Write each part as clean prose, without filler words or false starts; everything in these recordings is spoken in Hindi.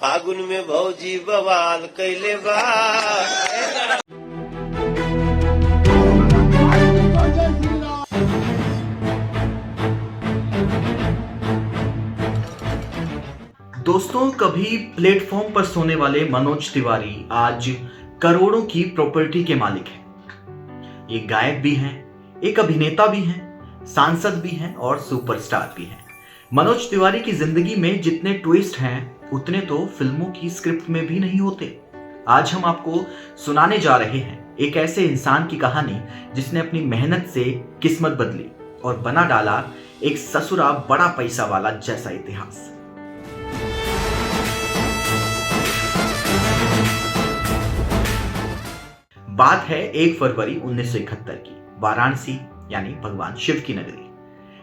फागुन में भौजी बवाल कैले बा। दोस्तों, कभी प्लेटफॉर्म पर सोने वाले मनोज तिवारी आज करोड़ों की प्रॉपर्टी के मालिक हैं। एक गायक भी हैं, एक अभिनेता भी हैं, सांसद भी हैं और सुपरस्टार भी हैं। मनोज तिवारी की जिंदगी में जितने ट्विस्ट हैं उतने तो फिल्मों की स्क्रिप्ट में भी नहीं होते। आज हम आपको सुनाने जा रहे हैं एक ऐसे इंसान की कहानी जिसने अपनी मेहनत से किस्मत बदली और बना डाला एक ससुरा बड़ा पैसा वाला जैसा इतिहास। बात है 1 फरवरी 1971 की, वाराणसी यानी भगवान शिव की नगरी।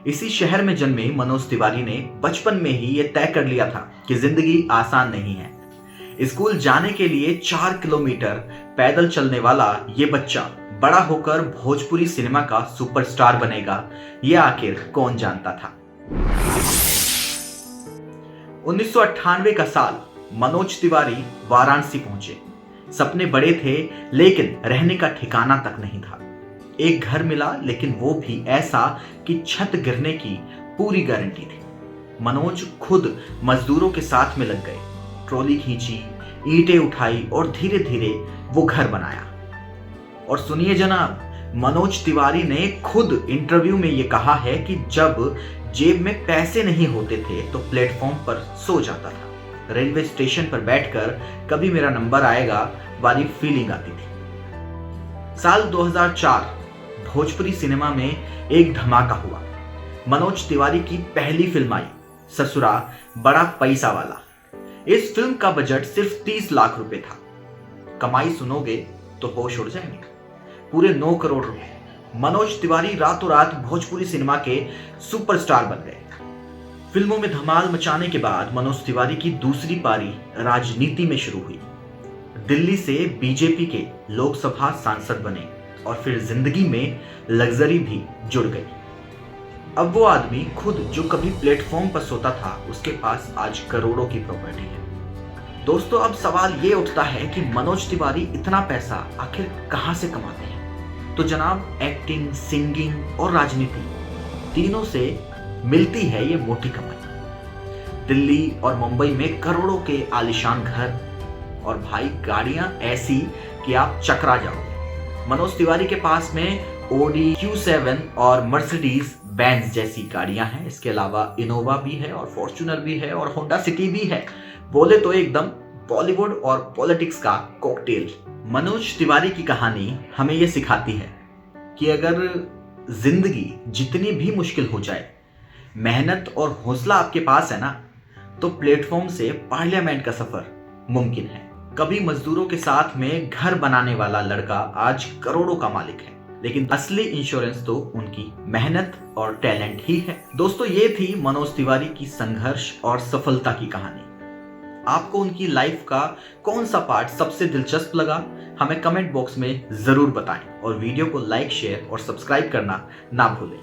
इसी शहर में जन्मे मनोज तिवारी ने बचपन में ही यह तय कर लिया था कि जिंदगी आसान नहीं है। स्कूल जाने के लिए 4 किलोमीटर पैदल चलने वाला ये बच्चा बड़ा होकर भोजपुरी सिनेमा का सुपरस्टार बनेगा, यह आखिर कौन जानता था। 1998 का साल, मनोज तिवारी वाराणसी पहुंचे। सपने बड़े थे लेकिन रहने का ठिकाना तक नहीं था। एक घर मिला लेकिन वो भी ऐसा कि छत गिरने की पूरी गारंटी थी। मनोज खुद मजदूरों के साथ में लग गए, ट्रॉली खींची, ईंटें उठाई और धीरे धीरे वो घर बनाया। और सुनिए जनाब, मनोज तिवारी ने खुद इंटरव्यू में ये कहा है कि जब जेब में पैसे नहीं होते थे तो प्लेटफॉर्म पर सो जाता था। रेलवे स्टेशन पर बैठकर कभी मेरा नंबर आएगा वाली फीलिंग आती थी। साल 2004 भोजपुरी सिनेमा में एक धमाका हुआ। मनोज तिवारी की पहली फिल्म आई, ससुरा बड़ा पैसा वाला। इस फिल्म का बजट सिर्फ 30 लाख रुपए था। कमाई सुनोगे तो होश उड़ जाएंगे, पूरे 9 करोड़ रुपए। मनोज तिवारी रातों रात भोजपुरी सिनेमा के सुपरस्टार बन गए। फिल्मों में धमाल मचाने के बाद मनोज तिवारी की दूसरी पारी राजनीति में शुरू हुई। दिल्ली से बीजेपी के लोकसभा सांसद बने और फिर जिंदगी में लग्जरी भी जुड़ गई। अब वो आदमी खुद जो कभी प्लेटफॉर्म पर सोता था, उसके पास आज करोड़ों की प्रॉपर्टी है। दोस्तों, अब सवाल ये उठता है कि मनोज तिवारी इतना पैसा आखिर कहां से कमाते हैं। तो जनाब, एक्टिंग, सिंगिंग और राजनीति तीनों से मिलती है ये मोटी कमाई। दिल्ली और मुंबई में करोड़ों के आलीशान घर और भाई गाड़ियां ऐसी कि आप चकरा जाओगे। मनोज तिवारी के पास में ओडी Q7 और मर्सिडीज बेंज जैसी गाड़ियां हैं। इसके अलावा इनोवा भी है और फॉर्च्यूनर भी है और होंडा सिटी भी है। बोले तो एकदम बॉलीवुड और पॉलिटिक्स का कॉकटेल। मनोज तिवारी की कहानी हमें यह सिखाती है कि अगर जिंदगी जितनी भी मुश्किल हो जाए, मेहनत और हौसला आपके पास है ना, तो प्लेटफॉर्म से पार्लियामेंट का सफर मुमकिन है। कभी मजदूरों के साथ में घर बनाने वाला लड़का आज करोड़ों का मालिक है, लेकिन असली इंश्योरेंस तो उनकी मेहनत और टैलेंट ही है। दोस्तों, ये थी मनोज तिवारी की संघर्ष और सफलता की कहानी। आपको उनकी लाइफ का कौन सा पार्ट सबसे दिलचस्प लगा, हमें कमेंट बॉक्स में जरूर बताएं और वीडियो को लाइक, शेयर और सब्सक्राइब करना ना भूलें।